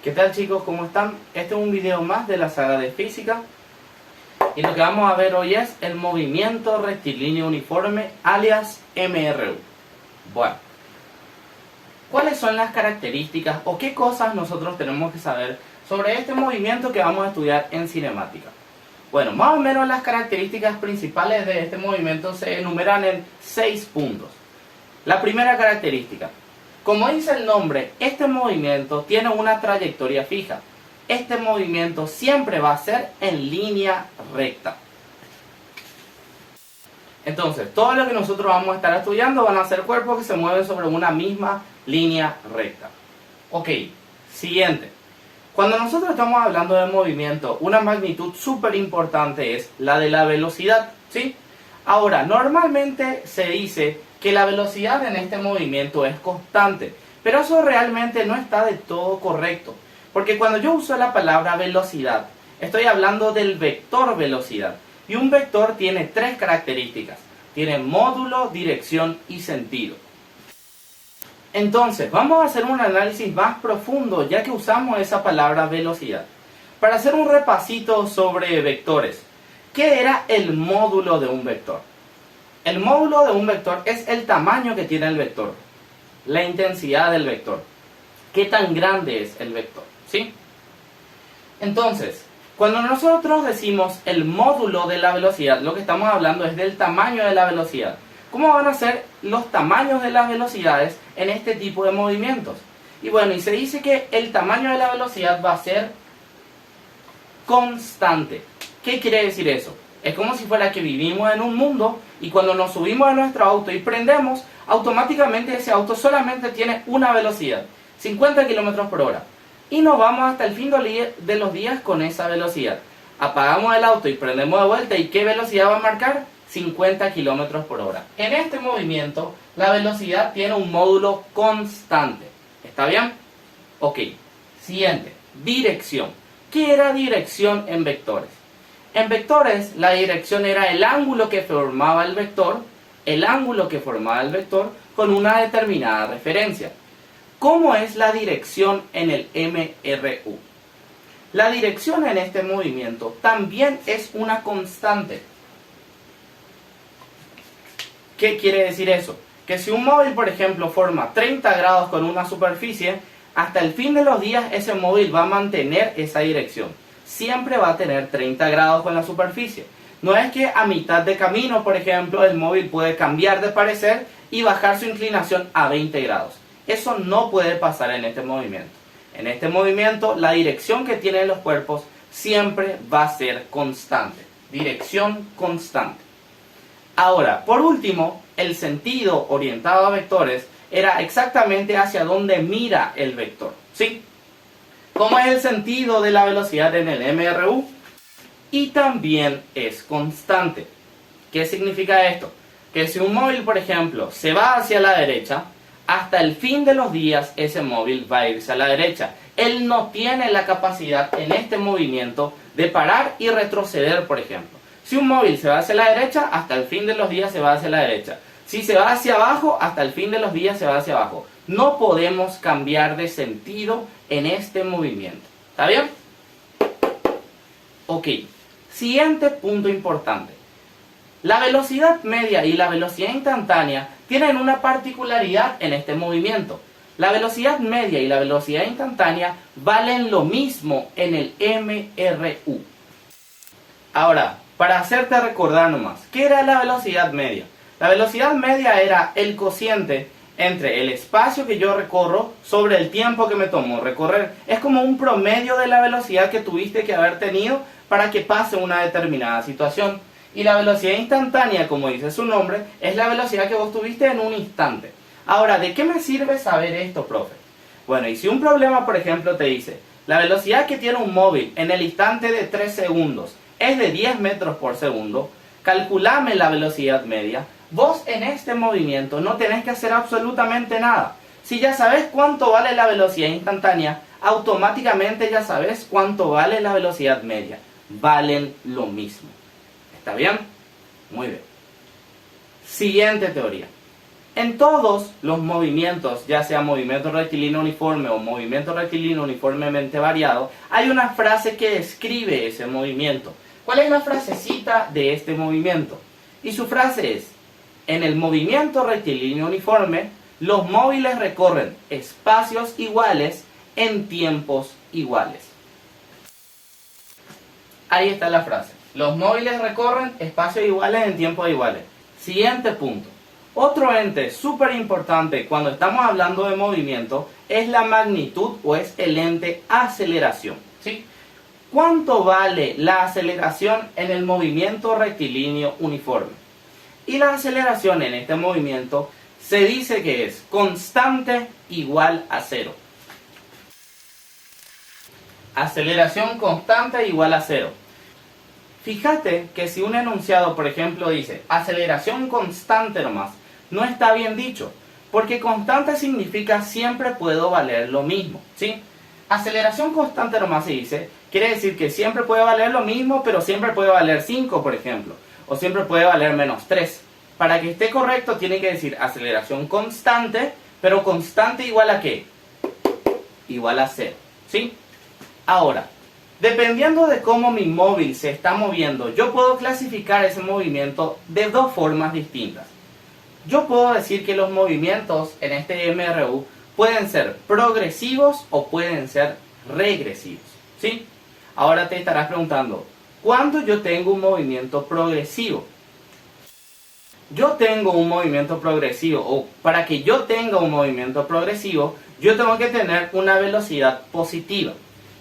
¿Qué tal, chicos? ¿Cómo están? Este es un video más de la saga de física y lo que vamos a ver hoy es el movimiento rectilíneo uniforme, alias MRU. Bueno, ¿cuáles son las características o qué cosas nosotros tenemos que saber sobre este movimiento que vamos a estudiar en cinemática? Bueno, más o menos las características principales de este movimiento se enumeran en 6 puntos. La primera característica: como dice el nombre, este movimiento tiene una trayectoria fija. Este movimiento siempre va a ser en línea recta. Entonces, todo lo que nosotros vamos a estar estudiando van a ser cuerpos que se mueven sobre una misma línea recta. Ok, siguiente. Cuando nosotros estamos hablando de movimiento, una magnitud súper importante es la de la velocidad, ¿sí? Ahora, normalmente se dice que la velocidad en este movimiento es constante, pero eso realmente no está del todo correcto, porque cuando yo uso la palabra velocidad, estoy hablando del vector velocidad, y un vector tiene 3 características: tiene módulo, dirección y sentido. Entonces, vamos a hacer un análisis más profundo, ya que usamos esa palabra velocidad, para hacer un repasito sobre vectores. ¿Qué era el módulo de un vector? El módulo de un vector es el tamaño que tiene el vector, la intensidad del vector, qué tan grande es el vector, ¿sí? Entonces, cuando nosotros decimos el módulo de la velocidad, lo que estamos hablando es del tamaño de la velocidad. ¿Cómo van a ser los tamaños de las velocidades en este tipo de movimientos? Y bueno, y se dice que el tamaño de la velocidad va a ser constante. ¿Qué quiere decir eso? Es como si fuera que vivimos en un mundo y cuando nos subimos a nuestro auto y prendemos, automáticamente ese auto solamente tiene una velocidad, 50 km por hora. Y nos vamos hasta el fin de los días con esa velocidad. Apagamos el auto y prendemos de vuelta, ¿y qué velocidad va a marcar? 50 km por hora. En este movimiento, la velocidad tiene un módulo constante. ¿Está bien? Ok. Siguiente. Dirección. ¿Qué era dirección en vectores? En vectores, la dirección era el ángulo que formaba el vector con una determinada referencia. ¿Cómo es la dirección en el MRU? La dirección en este movimiento también es una constante. ¿Qué quiere decir eso? Que si un móvil, por ejemplo, forma 30 grados con una superficie, hasta el fin de los días ese móvil va a mantener esa dirección. Siempre va a tener 30 grados con la superficie. No es que a mitad de camino, por ejemplo, el móvil puede cambiar de parecer y bajar su inclinación a 20 grados. Eso no puede pasar en este movimiento. En este movimiento, la dirección que tienen los cuerpos siempre va a ser constante. Dirección constante. Ahora, por último, el sentido orientado a vectores era exactamente hacia donde mira el vector, ¿sí? ¿Cómo es el sentido de la velocidad en el MRU? Y también es constante. ¿Qué significa esto? Que si un móvil, por ejemplo, se va hacia la derecha, hasta el fin de los días ese móvil va a irse a la derecha. Él no tiene la capacidad en este movimiento de parar y retroceder, por ejemplo. Si un móvil se va hacia la derecha, hasta el fin de los días se va hacia la derecha. Si se va hacia abajo, hasta el fin de los días se va hacia abajo. No podemos cambiar de sentido en este movimiento. ¿Está bien? Ok. Siguiente punto importante. La velocidad media y la velocidad instantánea tienen una particularidad en este movimiento. La velocidad media y la velocidad instantánea valen lo mismo en el MRU. Ahora, para hacerte recordar nomás, ¿qué era la velocidad media? La velocidad media era el cociente entre el espacio que yo recorro sobre el tiempo que me tomó recorrer. Es como un promedio de la velocidad que tuviste que haber tenido para que pase una determinada situación. Y la velocidad instantánea, como dice su nombre, es la velocidad que vos tuviste en un instante. Ahora, ¿de qué me sirve saber esto, profe? Bueno, y si un problema, por ejemplo, te dice, la velocidad que tiene un móvil en el instante de 3 segundos es de 10 metros por segundo, calculame la velocidad media. Vos en este movimiento no tenés que hacer absolutamente nada. Si ya sabes cuánto vale la velocidad instantánea, automáticamente ya sabes cuánto vale la velocidad media. Valen lo mismo. ¿Está bien? Muy bien. Siguiente teoría. En todos los movimientos, ya sea movimiento rectilíneo uniforme o movimiento rectilíneo uniformemente variado, hay una frase que describe ese movimiento. ¿Cuál es la frasecita de este movimiento? Y su frase es: en el movimiento rectilíneo uniforme, los móviles recorren espacios iguales en tiempos iguales. Ahí está la frase. Los móviles recorren espacios iguales en tiempos iguales. Siguiente punto. Otro ente súper importante cuando estamos hablando de movimiento es la magnitud o es el ente aceleración, ¿sí? ¿Cuánto vale la aceleración en el movimiento rectilíneo uniforme? Y la aceleración en este movimiento se dice que es constante igual a cero. Aceleración constante igual a cero. Fíjate que si un enunciado, por ejemplo, dice aceleración constante nomás, no está bien dicho, porque constante significa siempre puedo valer lo mismo, ¿sí? Aceleración constante nomás se dice, quiere decir que siempre puede valer lo mismo, pero siempre puede valer 5, por ejemplo, o siempre puede valer menos 3. Para que esté correcto tiene que decir aceleración constante, pero constante igual a ¿qué? Igual a 0, ¿sí? Ahora, dependiendo de cómo mi móvil se está moviendo, yo puedo clasificar ese movimiento de dos formas distintas. Yo puedo decir que los movimientos en este MRU pueden ser progresivos o pueden ser regresivos, ¿sí? Ahora te estarás preguntando, ¿cuándo yo tengo un movimiento progresivo? Yo tengo un movimiento progresivo, o para que yo tenga un movimiento progresivo, yo tengo que tener una velocidad positiva.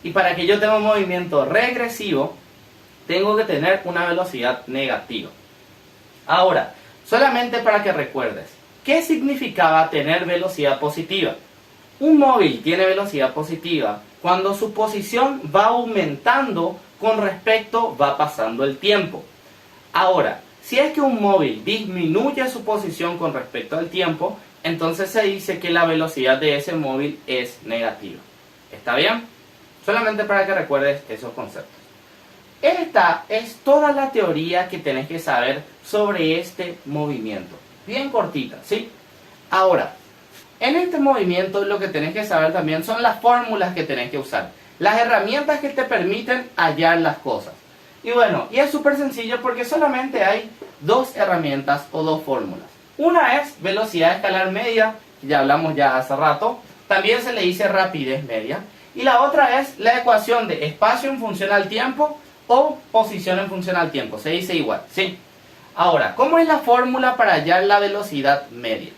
Y para que yo tenga un movimiento regresivo, tengo que tener una velocidad negativa. Ahora, solamente para que recuerdes, ¿qué significaba tener velocidad positiva? Un móvil tiene velocidad positiva cuando su posición va aumentando con respecto va pasando el tiempo. Ahora, si es que un móvil disminuye su posición con respecto al tiempo, entonces se dice que la velocidad de ese móvil es negativa. ¿Está bien? Solamente para que recuerdes esos conceptos. Esta es toda la teoría que tenés que saber sobre este movimiento. Bien cortita, ¿sí? Ahora, en este movimiento lo que tenés que saber también son las fórmulas que tenés que usar. Las herramientas que te permiten hallar las cosas. Y bueno, y es súper sencillo porque solamente hay dos herramientas o dos fórmulas. Una es velocidad escalar media, que ya hablamos ya hace rato. También se le dice rapidez media. Y la otra es la ecuación de espacio en función al tiempo o posición en función al tiempo. Se dice igual, ¿sí? Ahora, ¿cómo es la fórmula para hallar la velocidad media?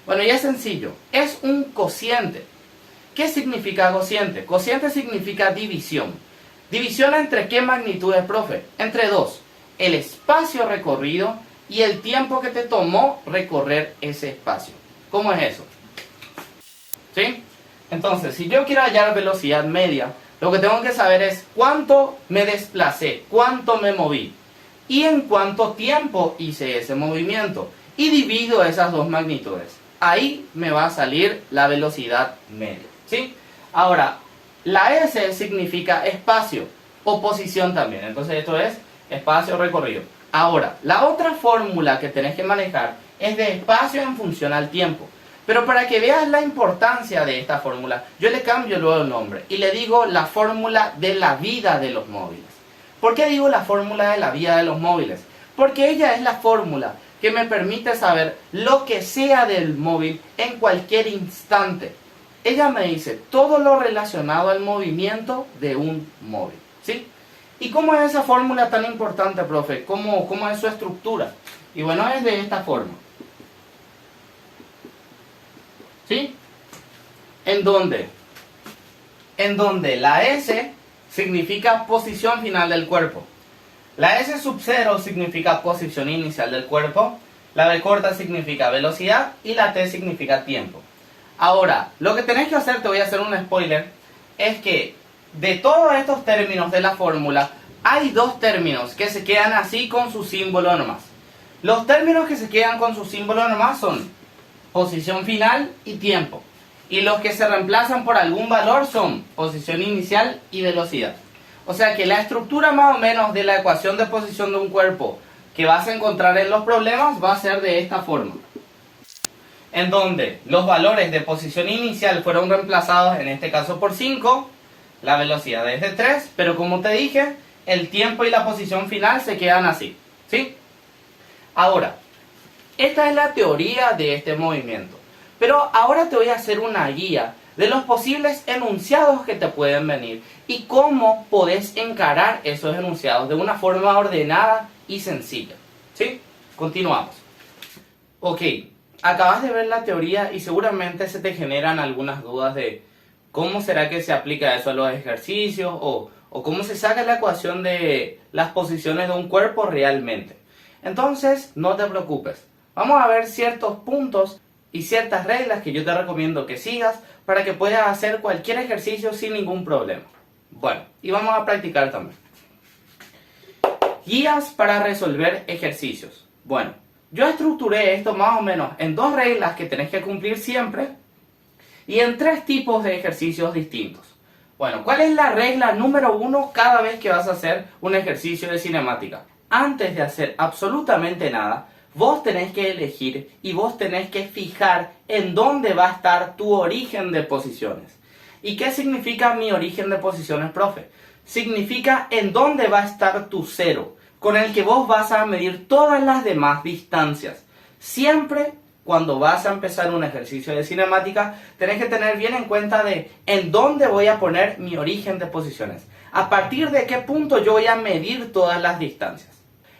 Bueno, ya es sencillo. Es un cociente. ¿Qué significa cociente? Cociente significa división. ¿División entre qué magnitudes, profe? Entre dos. El espacio recorrido y el tiempo que te tomó recorrer ese espacio. ¿Cómo es eso? ¿Sí? Entonces, si yo quiero hallar velocidad media, lo que tengo que saber es cuánto me desplacé, cuánto me moví y en cuánto tiempo hice ese movimiento. Y divido esas dos magnitudes. Ahí me va a salir la velocidad media, ¿sí? Ahora, la S significa espacio o posición también. Entonces esto es espacio recorrido. Ahora, la otra fórmula que tenés que manejar es de espacio en función al tiempo. Pero para que veas la importancia de esta fórmula, yo le cambio luego el nombre y le digo la fórmula de la vida de los móviles. ¿Por qué digo la fórmula de la vida de los móviles? Porque ella es la fórmula que me permite saber lo que sea del móvil en cualquier instante. Ella me dice todo lo relacionado al movimiento de un móvil, ¿sí? ¿Y cómo es esa fórmula tan importante, profe? ¿Cómo es su estructura? Y bueno, es de esta forma. ¿Sí? ¿En dónde? En donde la S significa posición final del cuerpo. La S sub 0 significa posición inicial del cuerpo. La B corta significa velocidad y la T significa tiempo. Ahora, lo que tenés que hacer, te voy a hacer un spoiler, es que de todos estos términos de la fórmula, hay dos términos que se quedan así con su símbolo nomás. Los términos que se quedan con su símbolo nomás son posición final y tiempo. Y los que se reemplazan por algún valor son posición inicial y velocidad. O sea que la estructura más o menos de la ecuación de posición de un cuerpo que vas a encontrar en los problemas va a ser de esta forma. en donde los valores de posición inicial fueron reemplazados en este caso por 5, la velocidad es de 3, pero como te dije, el tiempo y la posición final se quedan así, ¿sí? Ahora, esta es la teoría de este movimiento, pero ahora te voy a hacer una guía de los posibles enunciados que te pueden venir y cómo podés encarar esos enunciados de una forma ordenada y sencilla, ¿sí? Continuamos. Ok, acabas de ver la teoría y seguramente se te generan algunas dudas de cómo será que se aplica eso a los ejercicios o cómo se saca la ecuación de las posiciones de un cuerpo realmente. Entonces, no te preocupes. Vamos a ver ciertos puntos y ciertas reglas que yo te recomiendo que sigas para que puedas hacer cualquier ejercicio sin ningún problema. Bueno, y vamos a practicar también. Guías para resolver ejercicios. Bueno, yo estructuré esto más o menos en 2 reglas que tenés que cumplir siempre y en 3 tipos de ejercicios distintos. Bueno, ¿cuál es la regla número 1 cada vez que vas a hacer un ejercicio de cinemática? Antes de hacer absolutamente nada, vos tenés que elegir y vos tenés que fijar en dónde va a estar tu origen de posiciones. ¿Y qué significa mi origen de posiciones, profe? Significa en dónde va a estar tu cero, con el que vos vas a medir todas las demás distancias. Siempre cuando vas a empezar un ejercicio de cinemática, tenés que tener bien en cuenta de en dónde voy a poner mi origen de posiciones. A partir de qué punto yo voy a medir todas las distancias.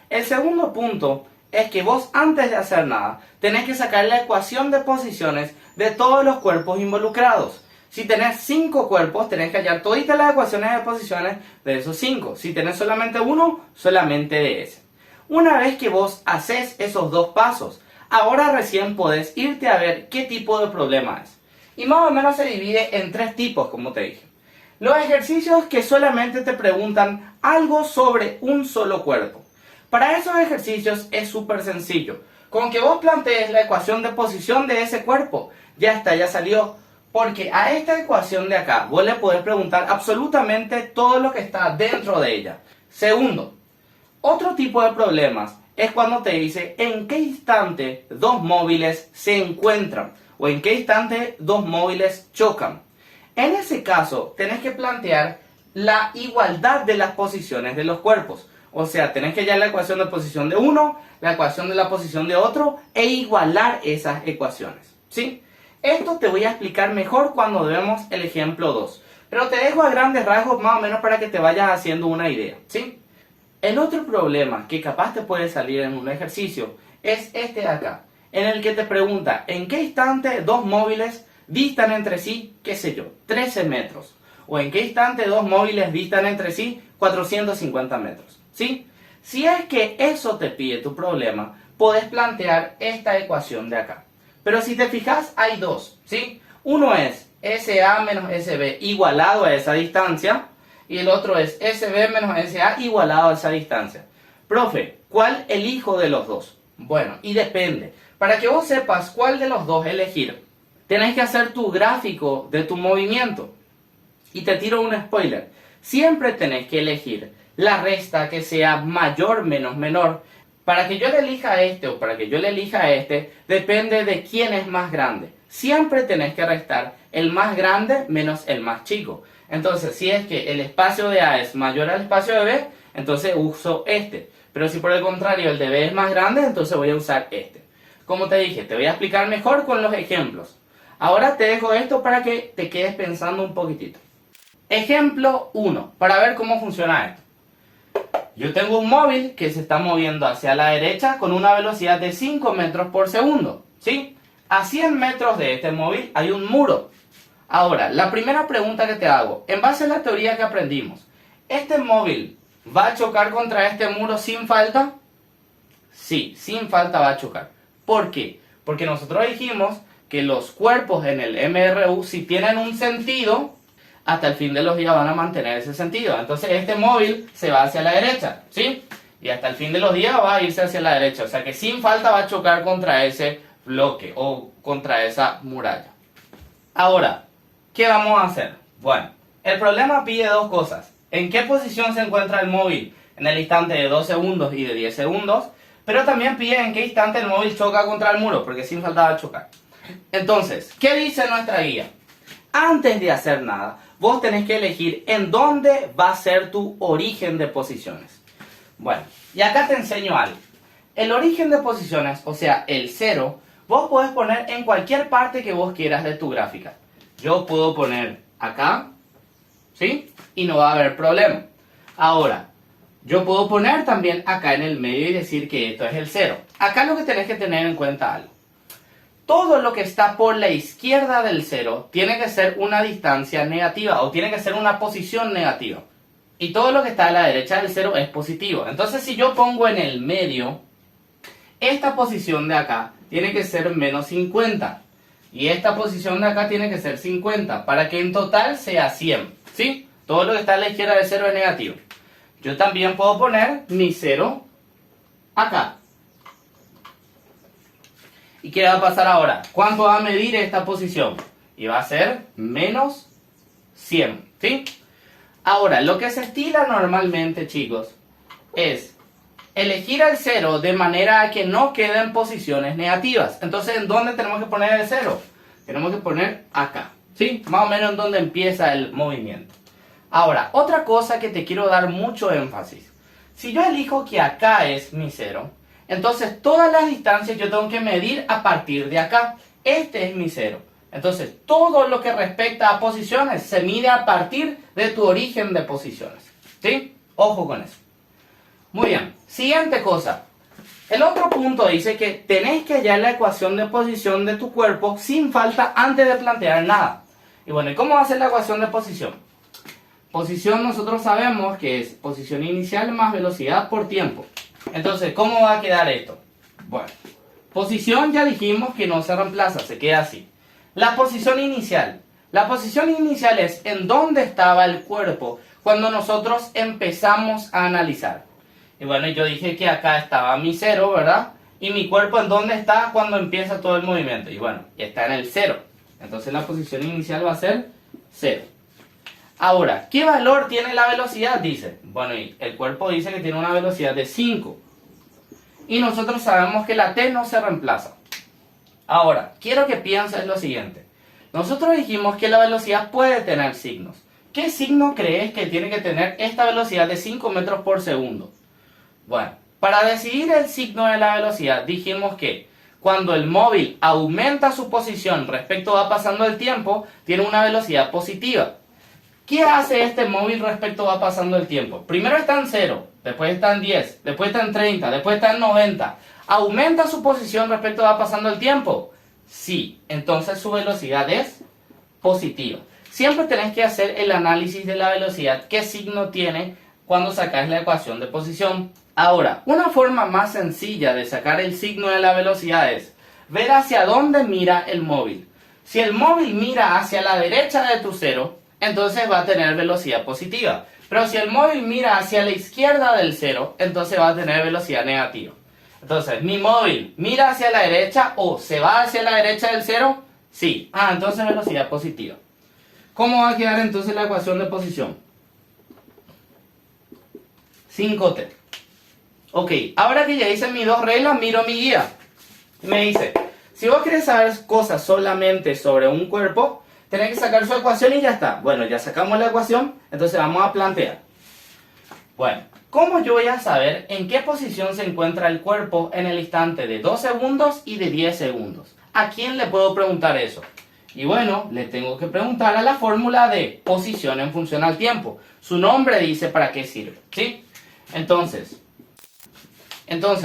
El segundo punto es que vos antes de hacer nada tenés que sacar la ecuación de posiciones de todos los cuerpos involucrados. Si tenés 5 cuerpos, tenés que hallar todas las ecuaciones de posiciones de esos 5. Si tenés solamente uno, solamente de ese. Una vez que vos haces esos 2 pasos, ahora recién podés irte a ver qué tipo de problema es. Y más o menos se divide en 3 tipos, como te dije. Los ejercicios que solamente te preguntan algo sobre un solo cuerpo. Para esos ejercicios es súper sencillo. Con que vos plantees la ecuación de posición de ese cuerpo, ya está, ya salió. Porque a esta ecuación de acá, vos le podés preguntar absolutamente todo lo que está dentro de ella. Segundo, otro tipo de problemas es cuando te dice en qué instante 2 móviles se encuentran o en qué instante 2 móviles chocan. En ese caso, tenés que plantear la igualdad de las posiciones de los cuerpos. O sea, tenés que hallar la ecuación de posición de uno, la ecuación de la posición de otro e igualar esas ecuaciones, ¿sí? Esto te voy a explicar mejor cuando vemos el ejemplo 2. Pero te dejo a grandes rasgos más o menos para que te vayas haciendo una idea, ¿sí? El otro problema que capaz te puede salir en un ejercicio es este de acá, en el que te pregunta en qué instante 2 móviles distan entre sí, qué sé yo, 13 metros. O en qué instante 2 móviles distan entre sí 450 metros, ¿sí? Si es que eso te pide tu problema, podés plantear esta ecuación de acá. Pero si te fijas, hay 2, ¿sí? Uno es SA menos SB igualado a esa distancia y el otro es SB menos SA igualado a esa distancia. Profe, ¿cuál elijo de los 2? Bueno, y depende. Para que vos sepas cuál de los 2 elegir, tenés que hacer tu gráfico de tu movimiento. Y te tiro un spoiler. Siempre tenés que elegir la resta que sea mayor menos menor. Para que yo le elija a este o para que yo le elija a este, depende de quién es más grande. Siempre tenés que restar el más grande menos el más chico. Entonces, si es que el espacio de A es mayor al espacio de B, entonces uso este. Pero si por el contrario el de B es más grande, entonces voy a usar este. Como te dije, te voy a explicar mejor con los ejemplos. Ahora te dejo esto para que te quedes pensando un poquitito. Ejemplo 1, para ver cómo funciona esto. Yo tengo un móvil que se está moviendo hacia la derecha con una velocidad de 5 metros por segundo, ¿sí? A 100 metros de este móvil hay un muro. Ahora, la primera pregunta que te hago, en base a la teoría que aprendimos, ¿este móvil va a chocar contra este muro sin falta? Sí, sin falta va a chocar. ¿Por qué? Porque nosotros dijimos que los cuerpos en el MRU, si tienen un sentido, hasta el fin de los días van a mantener ese sentido. Entonces este móvil se va hacia la derecha, ¿sí? Y hasta el fin de los días va a irse hacia la derecha. O sea que sin falta va a chocar contra ese bloque o contra esa muralla. Ahora, ¿qué vamos a hacer? Bueno, el problema pide 2 cosas. ¿En qué posición se encuentra el móvil en el instante de 2 segundos y de 10 segundos? Pero también pide en qué instante el móvil choca contra el muro, porque sin falta va a chocar. Entonces, ¿qué dice nuestra guía? Antes de hacer nada, vos tenés que elegir en dónde va a ser tu origen de posiciones. Bueno, y acá te enseño algo. El origen de posiciones, o sea, el 0, vos podés poner en cualquier parte que vos quieras de tu gráfica. Yo puedo poner acá, ¿sí? Y no va a haber problema. Ahora, yo puedo poner también acá en el medio y decir que esto es el 0. Acá lo que tenés que tener en cuenta algo. Todo lo que está por la izquierda del 0 tiene que ser una distancia negativa o tiene que ser una posición negativa. Y todo lo que está a la derecha del 0 es positivo. Entonces si yo pongo en el medio, esta posición de acá tiene que ser menos 50. Y esta posición de acá tiene que ser 50 para que en total sea 100. ¿Sí? Todo lo que está a la izquierda del 0 es negativo. Yo también puedo poner mi 0 acá. ¿Y qué va a pasar ahora? ¿Cuánto va a medir esta posición? Y va a ser menos 100. ¿Sí? Ahora, lo que se estila normalmente, chicos, es elegir el 0 de manera que no queden posiciones negativas. Entonces, ¿en dónde tenemos que poner el 0? Tenemos que poner acá. ¿Sí? Más o menos en donde empieza el movimiento. Ahora, otra cosa que te quiero dar mucho énfasis. Si yo elijo que acá es mi 0, entonces todas las distancias yo tengo que medir a partir de acá. Este es mi 0. Entonces, todo lo que respecta a posiciones se mide a partir de tu origen de posiciones. ¿Sí? Ojo con eso. Muy bien. Siguiente cosa. El otro punto dice que tenés que hallar la ecuación de posición de tu cuerpo sin falta antes de plantear nada. Y bueno, ¿y cómo va a ser la ecuación de posición? Posición nosotros sabemos que es posición inicial más velocidad por tiempo. Entonces, ¿cómo va a quedar esto? Bueno, posición ya dijimos que no se reemplaza, se queda así. La posición inicial. La posición inicial es en dónde estaba el cuerpo cuando nosotros empezamos a analizar. Y bueno, yo dije que acá estaba mi 0, ¿verdad? Y mi cuerpo en dónde está cuando empieza todo el movimiento. Y bueno, está en el 0. Entonces la posición inicial va a ser 0. Ahora, ¿qué valor tiene la velocidad? Dice, bueno, y el cuerpo dice que tiene una velocidad de 5. Y nosotros sabemos que la t no se reemplaza. Ahora, quiero que pienses lo siguiente. Nosotros dijimos que la velocidad puede tener signos. ¿Qué signo crees que tiene que tener esta velocidad de 5 metros por segundo? Bueno, para decidir el signo de la velocidad dijimos que cuando el móvil aumenta su posición respecto va pasando el tiempo, tiene una velocidad positiva. ¿Qué hace este móvil respecto va pasando el tiempo? Primero está en 0, después está en 10, después está en 30, después está en 90. ¿Aumenta su posición respecto va pasando el tiempo? Sí, entonces su velocidad es positiva. Siempre tenés que hacer el análisis de la velocidad, qué signo tiene cuando sacas la ecuación de posición. Ahora, una forma más sencilla de sacar el signo de la velocidad es ver hacia dónde mira el móvil. Si el móvil mira hacia la derecha de tu 0, entonces va a tener velocidad positiva. Pero si el móvil mira hacia la izquierda del 0, entonces va a tener velocidad negativa. Entonces, ¿mi móvil mira hacia la derecha o se va hacia la derecha del 0? Sí. Entonces velocidad positiva. ¿Cómo va a quedar entonces la ecuación de posición? 5t. Ok, ahora que ya hice mis dos reglas, miro mi guía. Me dice, si vos querés saber cosas solamente sobre un cuerpo, tenés que sacar su ecuación y ya está. Bueno, ya sacamos la ecuación, entonces vamos a plantear. Bueno, ¿cómo yo voy a saber en qué posición se encuentra el cuerpo en el instante de 2 segundos y de 10 segundos? ¿A quién le puedo preguntar eso? Y bueno, le tengo que preguntar a la fórmula de posición en función al tiempo. Su nombre dice para qué sirve, ¿sí? Entonces,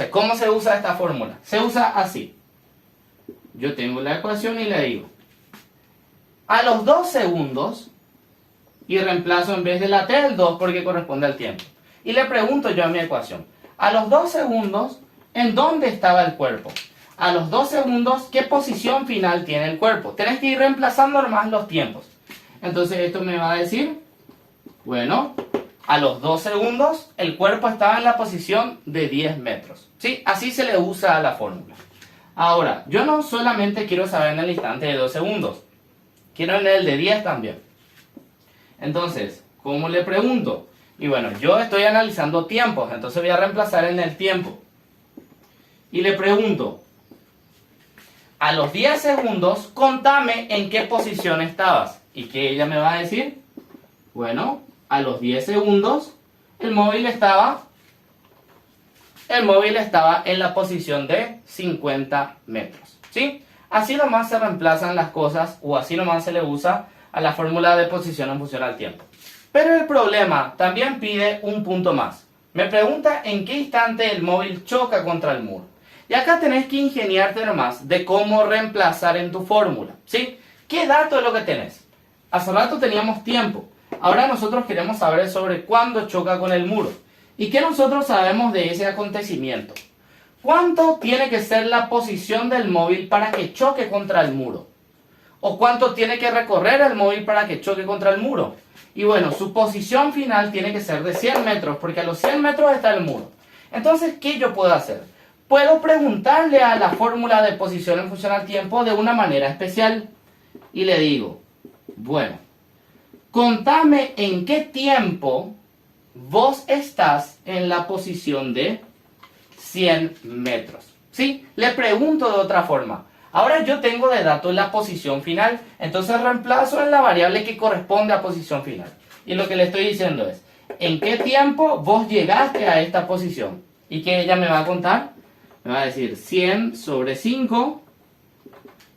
¿cómo se usa esta fórmula? Se usa así. Yo tengo la ecuación y le digo, a los 2 segundos, y reemplazo en vez de la t el 2 porque corresponde al tiempo. Y le pregunto yo a mi ecuación, a los 2 segundos, ¿en dónde estaba el cuerpo? A los 2 segundos, ¿qué posición final tiene el cuerpo? Tenés que ir reemplazando nomás los tiempos. Entonces esto me va a decir, bueno, a los 2 segundos, el cuerpo estaba en la posición de 10 metros. ¿Sí? Así se le usa a la fórmula. Ahora, yo no solamente quiero saber en el instante de 2 segundos, quiero en el de 10 también. Entonces, ¿cómo le pregunto? Y bueno, yo estoy analizando tiempos, entonces voy a reemplazar en el tiempo. Y le pregunto, a los 10 segundos, contame en qué posición estabas. ¿Y qué ella me va a decir? Bueno, a los 10 segundos, el móvil estaba en la posición de 50 metros. ¿Sí? Así nomás se reemplazan las cosas, o así nomás se le usa a la fórmula de posición en función al tiempo. Pero el problema también pide un punto más. Me pregunta en qué instante el móvil choca contra el muro. Y acá tenés que ingeniarte nomás de cómo reemplazar en tu fórmula. ¿Sí? ¿Qué dato es lo que tenés? Hace rato teníamos tiempo. Ahora nosotros queremos saber sobre cuándo choca con el muro. ¿Y qué nosotros sabemos de ese acontecimiento? ¿Cuánto tiene que ser la posición del móvil para que choque contra el muro? ¿O cuánto tiene que recorrer el móvil para que choque contra el muro? Y bueno, su posición final tiene que ser de 100 metros, porque a los 100 metros está el muro. Entonces, ¿qué yo puedo hacer? Puedo preguntarle a la fórmula de posición en función al tiempo de una manera especial. Y le digo, bueno, contame en qué tiempo vos estás en la posición de 100 metros. ¿Sí? Le pregunto de otra forma. Ahora yo tengo de dato la posición final, entonces reemplazo en la variable que corresponde a posición final. Y lo que le estoy diciendo es, ¿en qué tiempo vos llegaste a esta posición? ¿Y qué ella me va a contar? Me va a decir 100 sobre 5,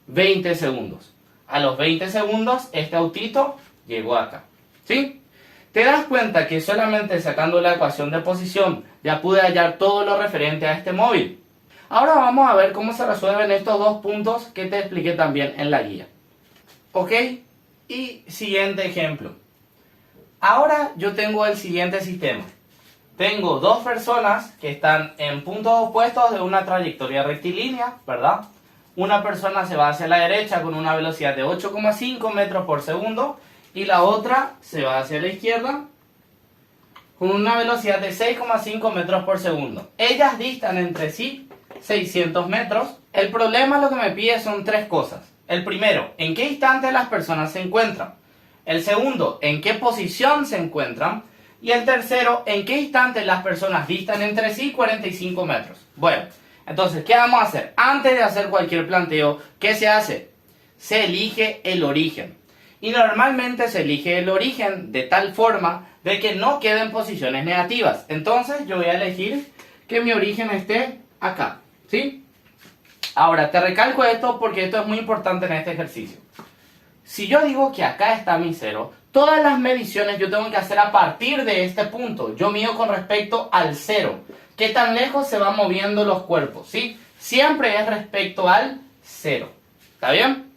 20 segundos. A los 20 segundos, este autito llegó acá. ¿Sí? ¿Te das cuenta que solamente sacando la ecuación de posición ya pude hallar todo lo referente a este móvil? Ahora vamos a ver cómo se resuelven estos dos puntos que te expliqué también en la guía. ¿Ok? Y siguiente ejemplo. Ahora yo tengo el siguiente sistema. Tengo dos personas que están en puntos opuestos de una trayectoria rectilínea, ¿verdad? Una persona se va hacia la derecha con una velocidad de 8,5 metros por segundo y la otra se va hacia la izquierda con una velocidad de 6,5 metros por segundo. Ellas distan entre sí 600 metros. El problema lo que me pide son tres cosas. El primero, ¿en qué instante las personas se encuentran? El segundo, ¿en qué posición se encuentran? Y el tercero, ¿en qué instante las personas distan entre sí 45 metros? Bueno, entonces, ¿qué vamos a hacer? Antes de hacer cualquier planteo, ¿qué se hace? Se elige el origen. Y normalmente se elige el origen de tal forma de que no queden posiciones negativas. Entonces, yo voy a elegir que mi origen esté acá. ¿Sí? Ahora, te recalco esto porque esto es muy importante en este ejercicio. Si yo digo que acá está mi cero, todas las mediciones yo tengo que hacer a partir de este punto. Yo mido con respecto al cero. ¿Qué tan lejos se van moviendo los cuerpos? ¿Sí? Siempre es respecto al cero. ¿Está bien?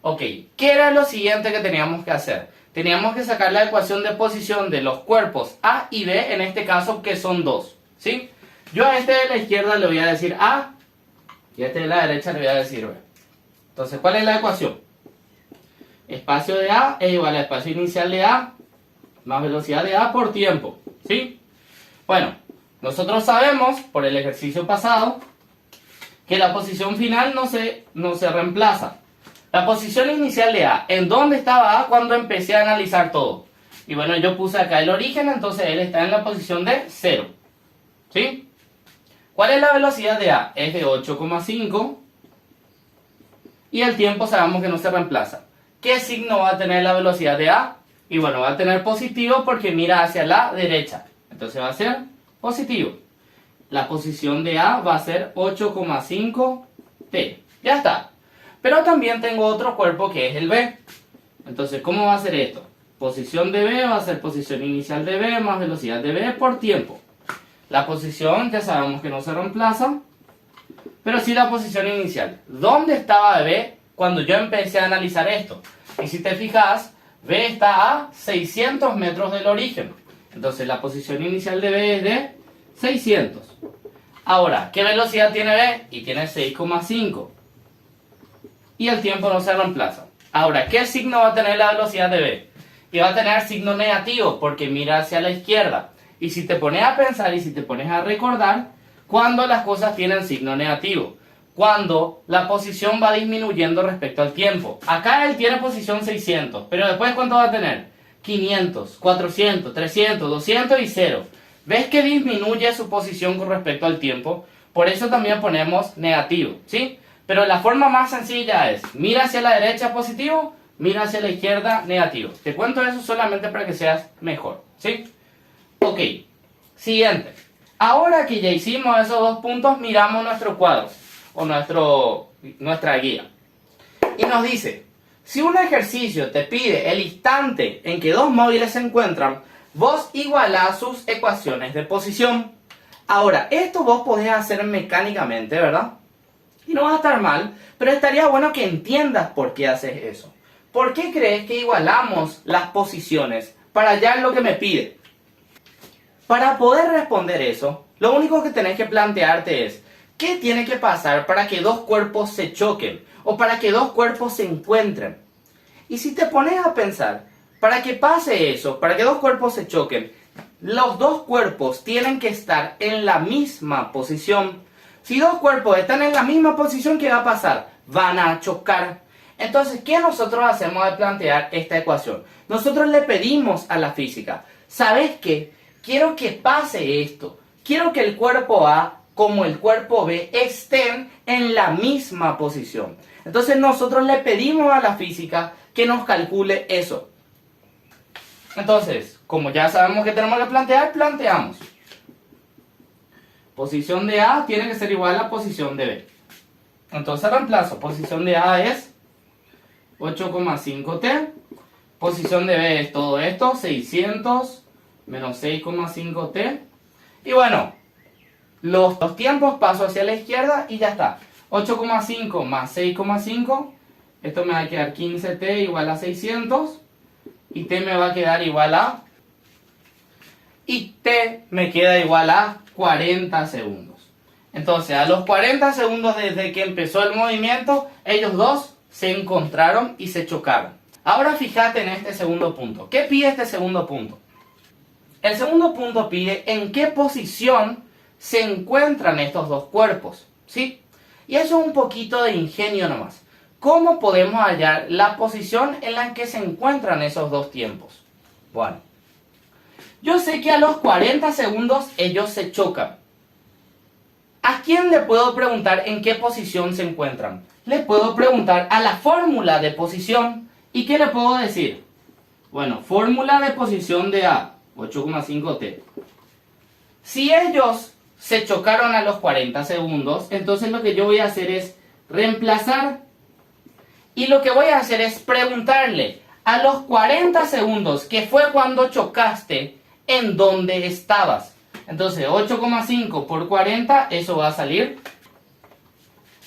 Ok. ¿Qué era lo siguiente que teníamos que hacer? Teníamos que sacar la ecuación de posición de los cuerpos A y B, en este caso que son dos. ¿Sí? Yo a este de la izquierda le voy a decir A y a este de la derecha le voy a decir B. Entonces, ¿cuál es la ecuación? Espacio de A es igual a espacio inicial de A más velocidad de A por tiempo. ¿Sí? Bueno, nosotros sabemos, por el ejercicio pasado, que la posición final no se reemplaza. La posición inicial de A, ¿en dónde estaba A cuando empecé a analizar todo? Y bueno, yo puse acá el origen, entonces él está en la posición de 0. ¿Sí? ¿Cuál es la velocidad de A? Es de 8,5 y el tiempo sabemos que no se reemplaza. ¿Qué signo va a tener la velocidad de A? Y bueno, va a tener positivo porque mira hacia la derecha. Entonces va a ser positivo. La posición de A va a ser 8,5 T. Ya está. Pero también tengo otro cuerpo que es el B. Entonces, ¿cómo va a ser esto? Posición de B va a ser posición inicial de B más velocidad de B por tiempo. La posición ya sabemos que no se reemplaza, pero sí la posición inicial. ¿Dónde estaba B cuando yo empecé a analizar esto? Y si te fijas, B está a 600 metros del origen. Entonces la posición inicial de B es de 600. Ahora, ¿qué velocidad tiene B? Y tiene 6,5. Y el tiempo no se reemplaza. Ahora, ¿qué signo va a tener la velocidad de B? Y va a tener signo negativo porque mira hacia la izquierda. Y si te pones a pensar y si te pones a recordar, ¿cuándo las cosas tienen signo negativo? Cuando la posición va disminuyendo respecto al tiempo. Acá él tiene posición 600, pero después ¿cuánto va a tener? 500, 400, 300, 200 y 0. ¿Ves que disminuye su posición con respecto al tiempo? Por eso también ponemos negativo, ¿sí? Pero la forma más sencilla es, mira hacia la derecha positivo, mira hacia la izquierda negativo. Te cuento eso solamente para que seas mejor, ¿sí? Ok, siguiente. Ahora que ya hicimos esos dos puntos, miramos nuestro cuadro o nuestra guía. Y nos dice, si un ejercicio te pide el instante en que dos móviles se encuentran, vos igualás sus ecuaciones de posición. Ahora, esto vos podés hacer mecánicamente, ¿verdad? Y no va a estar mal, pero estaría bueno que entiendas por qué haces eso. ¿Por qué crees que igualamos las posiciones para hallar lo que me pide? Para poder responder eso, lo único que tenés que plantearte es, ¿qué tiene que pasar para que dos cuerpos se choquen? O para que dos cuerpos se encuentren. Y si te pones a pensar, para que pase eso, para que dos cuerpos se choquen, los dos cuerpos tienen que estar en la misma posición. Si dos cuerpos están en la misma posición, ¿qué va a pasar? Van a chocar. Entonces, ¿qué nosotros hacemos al plantear esta ecuación? Nosotros le pedimos a la física, ¿sabes qué? Quiero que pase esto. Quiero que el cuerpo A como el cuerpo B estén en la misma posición. Entonces nosotros le pedimos a la física que nos calcule eso. Entonces, como ya sabemos que tenemos que plantear, planteamos. Posición de A tiene que ser igual a la posición de B. Entonces reemplazo. Posición de A es 8,5T. Posición de B es todo esto, 600 menos 6,5T. Y bueno, los tiempos paso hacia la izquierda y ya está. 8,5 más 6,5. Esto me va a quedar 15T igual a 600. Y T me va a quedar igual a... Y T me queda igual a 40 segundos. Entonces, a los 40 segundos desde que empezó el movimiento, ellos dos se encontraron y se chocaron. Ahora fíjate en este segundo punto. ¿Qué pide este segundo punto? El segundo punto pide en qué posición se encuentran estos dos cuerpos, ¿sí? Y eso es un poquito de ingenio nomás. ¿Cómo podemos hallar la posición en la que se encuentran esos dos tiempos? Bueno, yo sé que a los 40 segundos ellos se chocan. ¿A quién le puedo preguntar en qué posición se encuentran? Le puedo preguntar a la fórmula de posición. ¿Y qué le puedo decir? Bueno, fórmula de posición de A, 8,5T. Si ellos se chocaron a los 40 segundos, entonces lo que yo voy a hacer es reemplazar. Y lo que voy a hacer es preguntarle a los 40 segundos, que fue cuando chocaste, ¿en dónde estabas? Entonces 8,5 por 40, eso va a salir.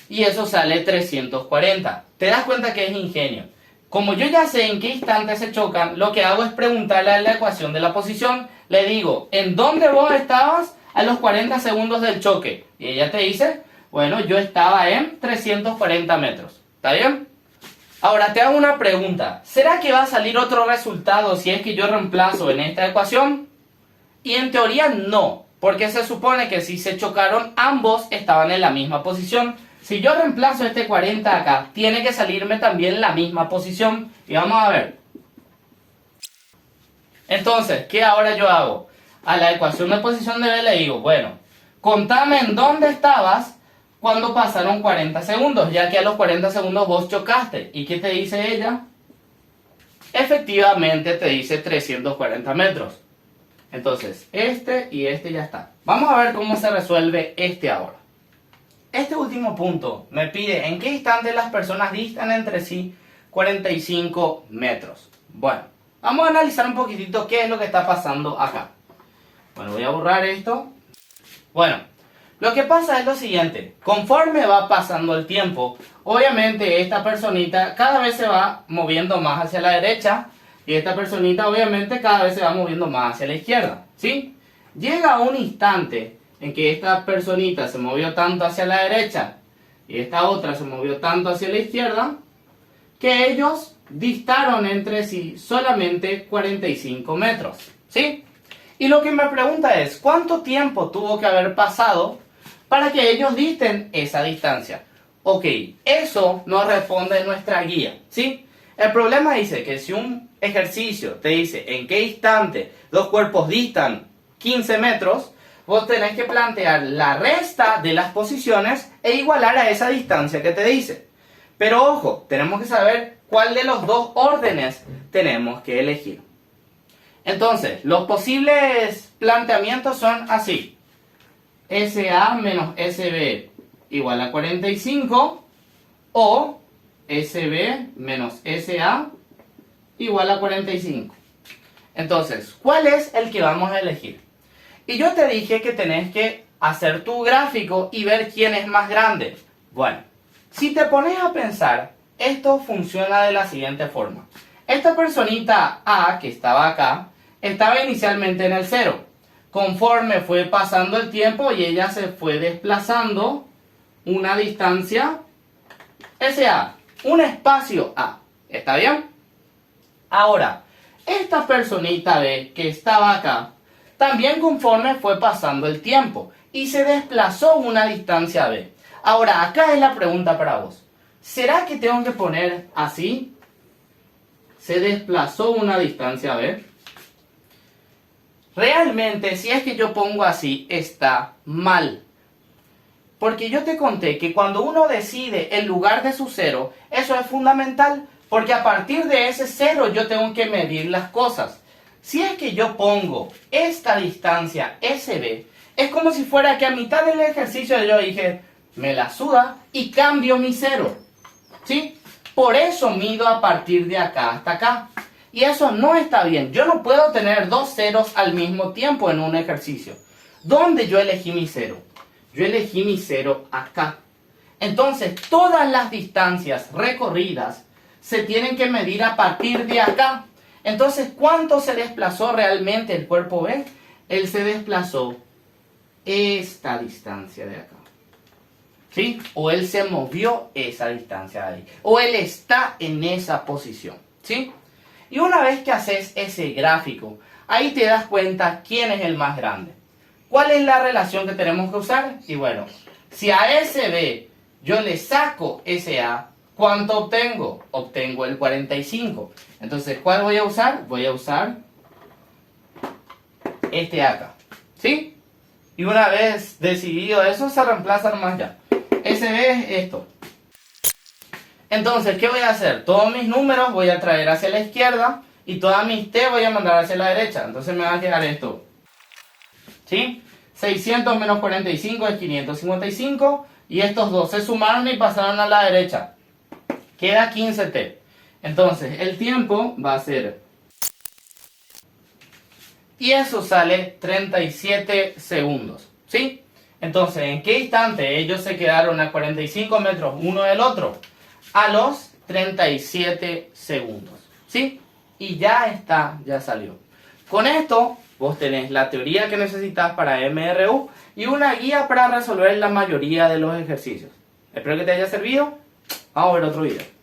Y eso sale 340. ¿Te das cuenta que es ingenio? Como yo ya sé en qué instante se chocan, lo que hago es preguntarle a la ecuación de la posición. Le digo, ¿en dónde vos estabas a los 40 segundos del choque? Y ella te dice, bueno, yo estaba en 340 metros. ¿Está bien? Ahora te hago una pregunta. ¿Será que va a salir otro resultado si es que yo reemplazo en esta ecuación? Y en teoría no, porque se supone que si se chocaron ambos estaban en la misma posición. Si yo reemplazo este 40 acá, tiene que salirme también la misma posición. Y vamos a ver. Entonces, ¿qué ahora yo hago? A la ecuación de posición de B le digo, bueno, contame en dónde estabas cuando pasaron 40 segundos, ya que a los 40 segundos vos chocaste. ¿Y qué te dice ella? Efectivamente te dice 340 metros. Entonces, este y este ya está. Vamos a ver cómo se resuelve este ahora. Este último punto me pide en qué instante las personas distan entre sí 45 metros. Bueno, vamos a analizar un poquitito qué es lo que está pasando acá. Bueno, voy a borrar esto. Bueno, lo que pasa es lo siguiente. Conforme va pasando el tiempo, obviamente esta personita cada vez se va moviendo más hacia la derecha. Y esta personita obviamente cada vez se va moviendo más hacia la izquierda, ¿sí? Llega un instante en que esta personita se movió tanto hacia la derecha y esta otra se movió tanto hacia la izquierda, que ellos distaron entre sí solamente 45 metros, ¿sí? Y lo que me pregunta es, ¿cuánto tiempo tuvo que haber pasado para que ellos disten esa distancia? Ok, eso nos responde nuestra guía, ¿sí? El problema dice que si un ejercicio te dice en qué instante dos cuerpos distan 15 metros, vos tenés que plantear la resta de las posiciones e igualar a esa distancia que te dice. Pero ojo, tenemos que saber cuál de los dos órdenes tenemos que elegir. Entonces, los posibles planteamientos son así. SA menos SB igual a 45 o SB menos SA igual a 45. Entonces, ¿cuál es el que vamos a elegir? Y yo te dije que tenés que hacer tu gráfico y ver quién es más grande. Bueno, si te pones a pensar, esto funciona de la siguiente forma. Esta personita A, que estaba acá, estaba inicialmente en el 0. Conforme fue pasando el tiempo y ella se fue desplazando una distancia SA, un espacio A. ¿Está bien? Ahora, esta personita B que estaba acá, también conforme fue pasando el tiempo y se desplazó una distancia B. Ahora, acá es la pregunta para vos. ¿Será que tengo que poner así? Se desplazó una distancia B. Realmente, si es que yo pongo así, está mal. Porque yo te conté que cuando uno decide el lugar de su cero, eso es fundamental. Porque a partir de ese cero yo tengo que medir las cosas. Si es que yo pongo esta distancia SB, es como si fuera que a mitad del ejercicio yo dije, me la suda y cambio mi cero. ¿Sí? Por eso mido a partir de acá hasta acá. Y eso no está bien. Yo no puedo tener dos ceros al mismo tiempo en un ejercicio. ¿Dónde yo elegí mi cero? Yo elegí mi cero acá. Entonces, todas las distancias recorridas se tienen que medir a partir de acá. Entonces, ¿cuánto se desplazó realmente el cuerpo B? Él se desplazó esta distancia de acá. ¿Sí? O él se movió esa distancia de ahí. O él está en esa posición. ¿Sí? Y una vez que haces ese gráfico, ahí te das cuenta quién es el más grande. ¿Cuál es la relación que tenemos que usar? Y bueno, si a SB yo le saco SA, ¿cuánto obtengo? Obtengo el 45. Entonces, ¿cuál voy a usar? Voy a usar este acá. ¿Sí? Y una vez decidido eso, se reemplaza nomás ya. SB es esto. Entonces, ¿qué voy a hacer? Todos mis números voy a traer hacia la izquierda y todas mis T voy a mandar hacia la derecha. Entonces me va a quedar esto. ¿Sí? 600 menos 45 es 555 y estos dos se sumaron y pasaron a la derecha. Queda 15T. Entonces, el tiempo va a ser... Y eso sale 37 segundos. ¿Sí? Entonces, ¿en qué instante ellos se quedaron a 45 metros uno del otro? A los 37 segundos. ¿Sí? Y ya está, ya salió. Con esto, vos tenés la teoría que necesitas para MRU y una guía para resolver la mayoría de los ejercicios. Espero que te haya servido. Vamos a ver otro video.